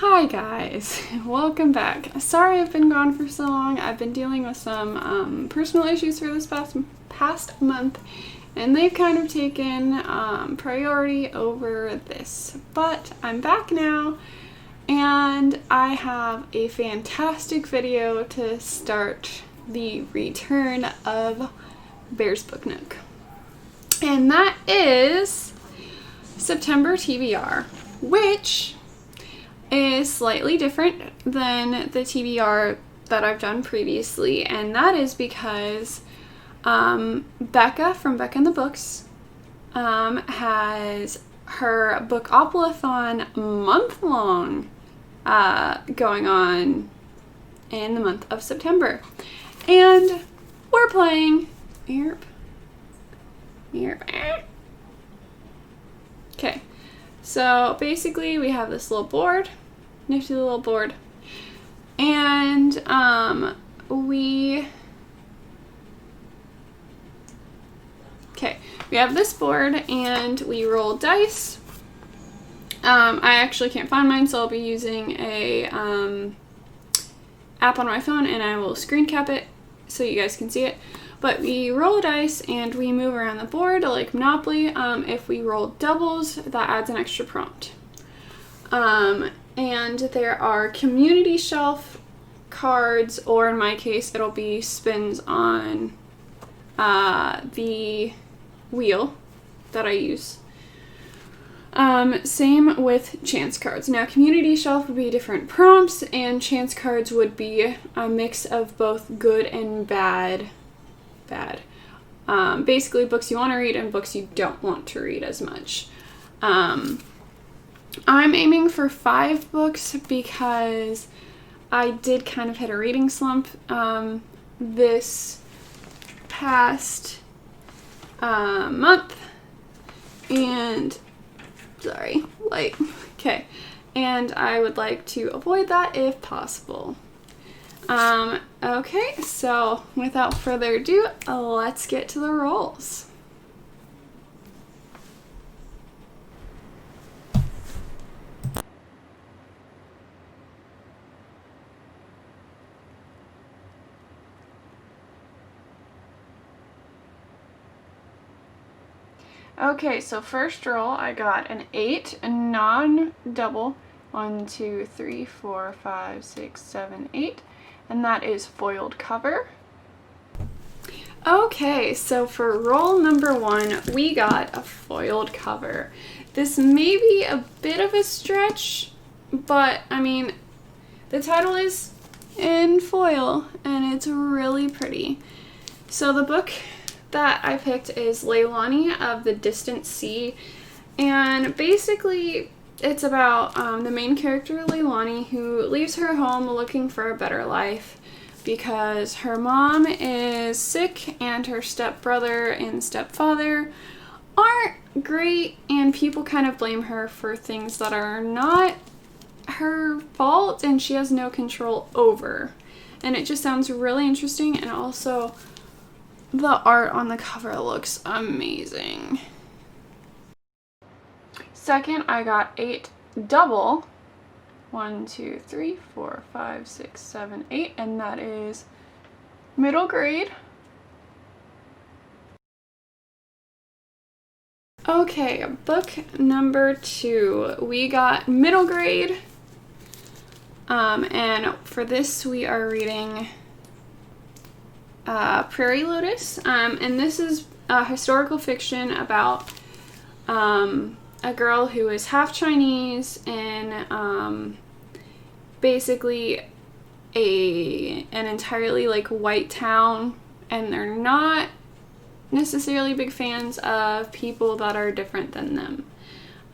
Hi guys, welcome back. Sorry I've been gone for so long. I've been dealing with some personal issues for this past month, and they've kind of taken priority over this. But I'm back now, and I have a fantastic video to start the return of Bear's Book Nook. And that is September TBR, which is slightly different than the TBR that I've done previously, and that is because Becca from Becca and the Books has her Bookoplathon month-long going on in the month of September. And we're playing Okay, so basically we have this little board, nifty little board, and we have this board and we roll dice. I actually can't find mine, so I'll be using a app on my phone, and I will screen cap it so you guys can see it. But we roll dice and we move around the board like Monopoly. If we roll doubles, that adds an extra prompt. And there are community shelf cards, or in my case, it'll be spins on the wheel that I use. Same with chance cards. Now, community shelf would be different prompts, and chance cards would be a mix of both good and bad. Basically books you want to read and books you don't want to read as much. I'm aiming for 5 books because I did kind of hit a reading slump this past month, and and I would like to avoid that if possible. Okay, so without further ado, let's get to the rolls. Okay, so first roll, I got an 8, a non-double. 1, 2, 3, 4, 5, 6, 7, 8. And that is foiled cover. Okay, so for roll number 1, we got a foiled cover. This may be a bit of a stretch, but I mean, the title is in foil and it's really pretty. So the book that I picked is Leilani of the Distant Sea, and basically it's about the main character, Leilani, who leaves her home looking for a better life because her mom is sick and her stepbrother and stepfather aren't great, and people kind of blame her for things that are not her fault and she has no control over. And it just sounds really interesting, and also the art on the cover looks amazing. Second, I got 8 double. 1, 2, 3, 4, 5, 6, 7, 8, and that is middle grade. Okay, book number 2, we got middle grade. And for this we are reading Prairie Lotus, and this is a historical fiction about a girl who is half Chinese in basically an entirely like white town, and they're not necessarily big fans of people that are different than them.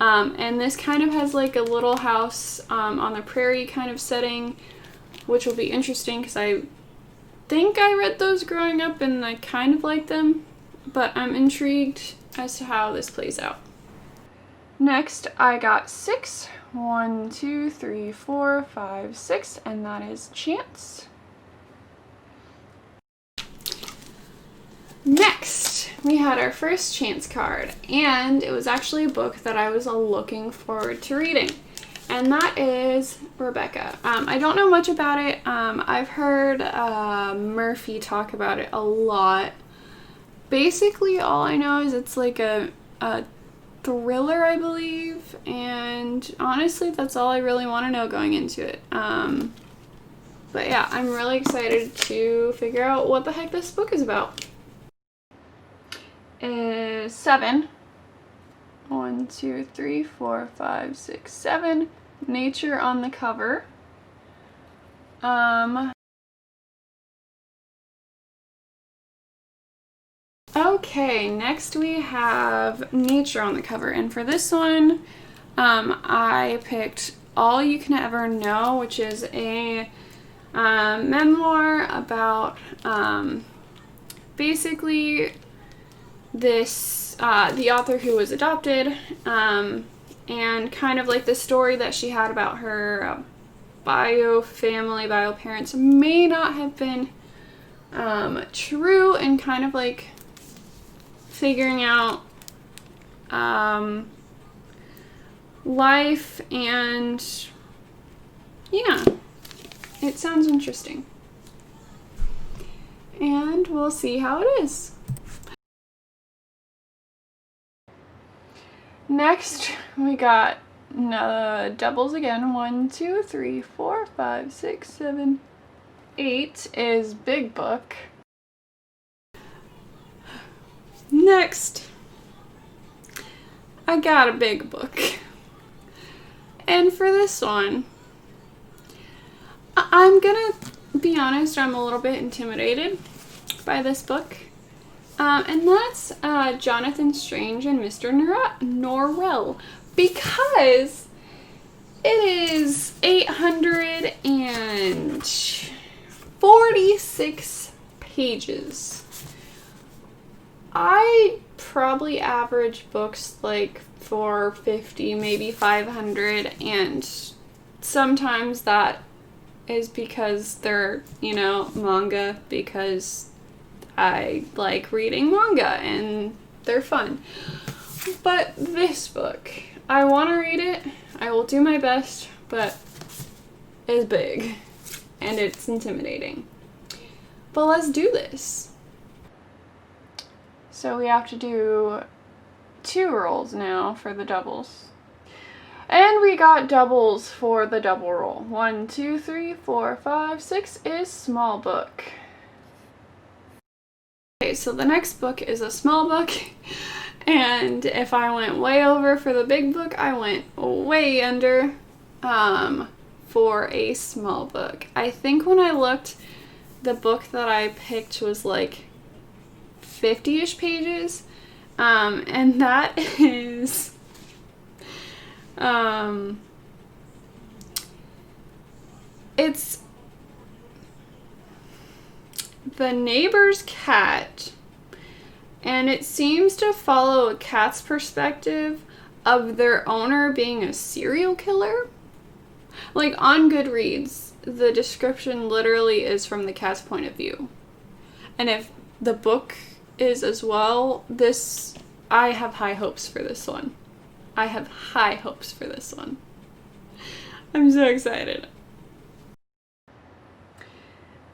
And this kind of has like a little house on the prairie kind of setting, which will be interesting because I think I read those growing up and I kind of like them, but I'm intrigued as to how this plays out. Next, I got 6. 1, 2, 3, 4, 5, 6, and that is chance. Next, we had our first chance card, and it was actually a book that I was looking forward to reading. and that is Rebecca. I don't know much about it. I've heard Murphy talk about it a lot. Basically, all I know is it's like a thriller, I believe, and honestly, that's all I really want to know going into it. But yeah, I'm really excited to figure out what the heck this book is about. Is 7. 1, 2, 3, 4, 5, 6, 7. Nature on the cover. Okay, next we have nature on the cover, and for this one, I picked All You Can Ever Know, which is a memoir about basically this the author who was adopted, and kind of like the story that she had about her bio parents may not have been true, and kind of like figuring out life, and yeah, it sounds interesting. And we'll see how it is. Next, we got doubles again. 1, 2, 3, 4, 5, 6, 7, 8 is Big Book. Next, I got a Big Book. And for this one, I'm gonna be honest, I'm a little bit intimidated by this book. And that's Jonathan Strange and Mr. Norrell, because it is 846 pages. I probably average books like 450, maybe 500, and sometimes that is because they're, manga, because I like reading manga and they're fun. But this book, I want to read it, I will do my best, but it's big and it's intimidating. But let's do this. So we have to do 2 rolls now for the doubles. And we got doubles for the double roll. 1, 2, 3, 4, 5, 6 is small book. Okay, so the next book is a small book, and if I went way over for the big book, I went way under for a small book. I think when I looked, the book that I picked was like 50-ish pages, and that is it's The Neighbor's Cat, and it seems to follow a cat's perspective of their owner being a serial killer. Like on Goodreads, the description literally is from the cat's point of view. And if the book is as well, I have high hopes for this one. I have high hopes for this one. I'm so excited.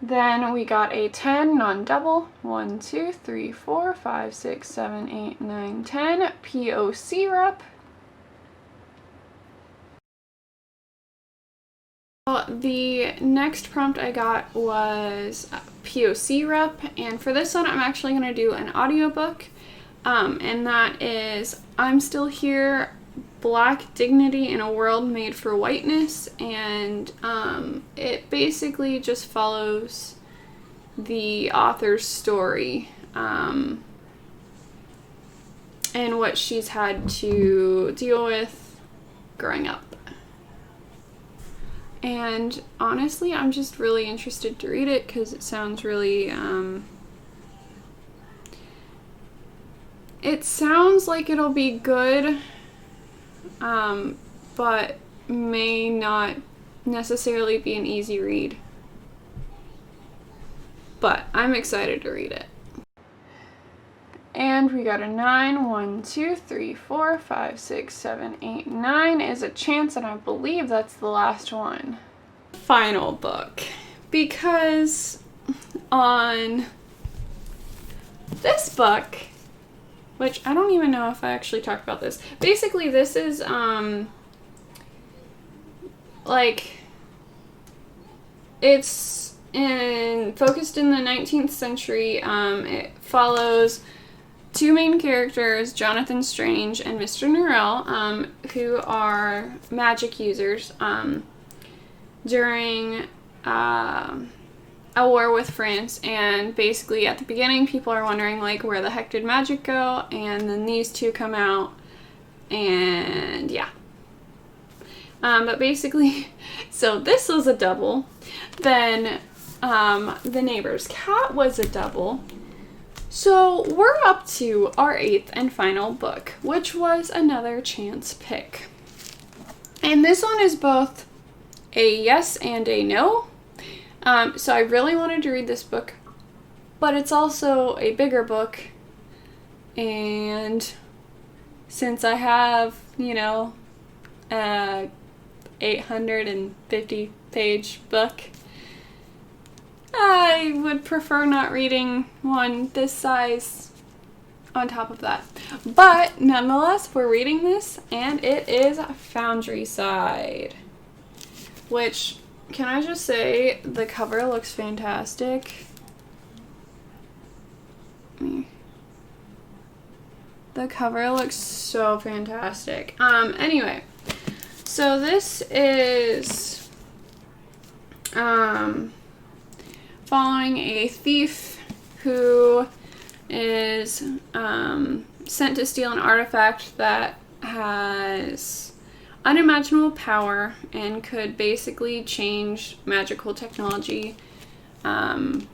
Then we got a 10 non-double. 1, 2, 3, 4, 5, 6, 7, 8, 9, 10. POC rep. The next prompt I got was POC rep, and for this one I'm actually going to do an audiobook, and that is I'm Still Here, Black Dignity in a World Made for Whiteness, and it basically just follows the author's story and what she's had to deal with growing up. And honestly, I'm just really interested to read it because it sounds really, it sounds like it'll be good, but may not necessarily be an easy read. But I'm excited to read it. And we got a 9. 1, 2, 3, 4, 5, 6, 7, 8, 9 is a chance, and I believe that's the last one. Final book. Because on this book, which I don't even know if I actually talked about this. Basically, this is, like, it's focused in the 19th century. It follows two main characters, Jonathan Strange and Mr. Norrell, who are magic users during a war with France. And basically at the beginning people are wondering like where the heck did magic go, and then these two come out, and yeah. But basically, so this was a double, then the neighbor's cat was a double. So we're up to our 8th and final book, which was another chance pick. And this one is both a yes and a no. So I really wanted to read this book, but it's also a bigger book. And since I have, you know, a 850 page book, I would prefer not reading one this size on top of that. But nonetheless, we're reading this, and it is Foundry Side. Which, can I just say, the cover looks fantastic. The cover looks so fantastic. Anyway, so this is following a thief who is sent to steal an artifact that has unimaginable power and could basically change magical technology and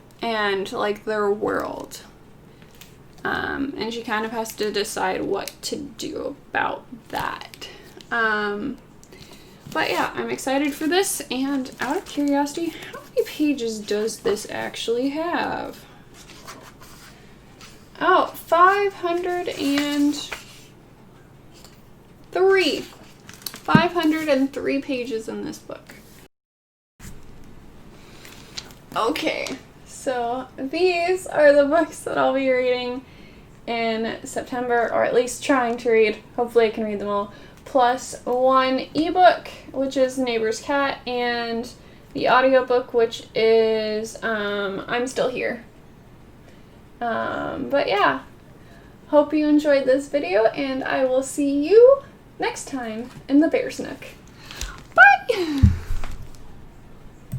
like their world. And she kind of has to decide what to do about that. But yeah, I'm excited for this, and out of curiosity, how many pages does this actually have? Oh, 503. 503 pages in this book. Okay, so these are the books that I'll be reading in September, or at least trying to read. Hopefully I can read them all. Plus one ebook, which is The Neighbor's Cat, and the audiobook, which is I'm Still Here. But yeah, hope you enjoyed this video, and I will see you next time in the Bear's Nook. Bye!